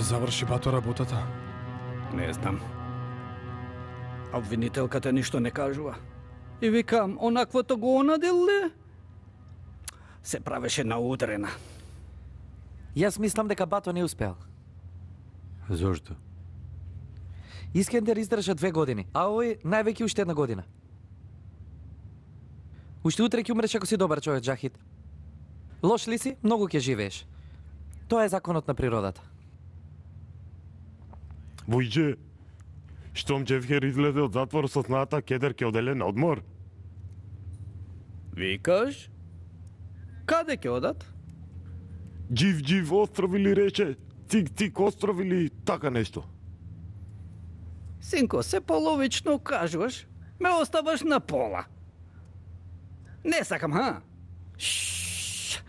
заврши бато работата? Не знам. Обвинителката ништо не кажува. И викам, онаквото го онаделе, се правеше наудрена. Јас мислам дека бато не успеал. Зошто? Искендер издржа 2 години, а овој највеќе уште 1 година. Уште утре ќе умреш ако си добар човек, Джахид. Лош ли си, многу ќе живееш. Тоа е законот на природата. Војđe, штом Джефхер излезе од затвор со сната, Кедер ќе оделе на одмор? Викаш? Каде ќе одат? Джив остров или рече, цик остров или така нешто. Синко, се половично кажуваш, ме оставаш на пола. Не сакам, ха? Шш.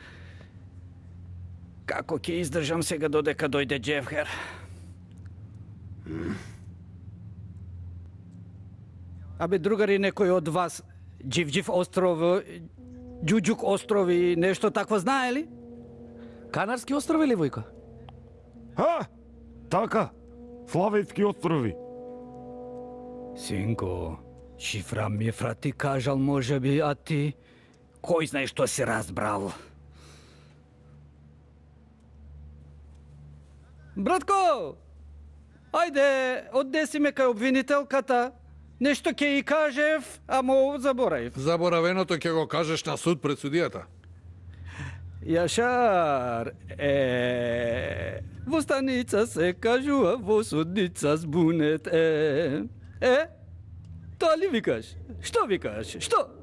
Како ќе издржам сега додека дојде Джефхер? Абе, другари, некој од вас Джив остров, Ѓуѓук остров и нешто такво знае ли? Канарски острови ли, Војко? Ха? Така, Славенски острови. Синко, шифра мифра ти кажал може би, а ти кој знае што си разбрал? Братко, ајде, однеси ме кај обвинителката. Нешто ќе и кажев, ама забораив. Заборавеното ќе го кажеш на суд пред судијата. Јашар, во станица се кажува, во судница збунет, Тоа ли викаш? Што викаш? Што?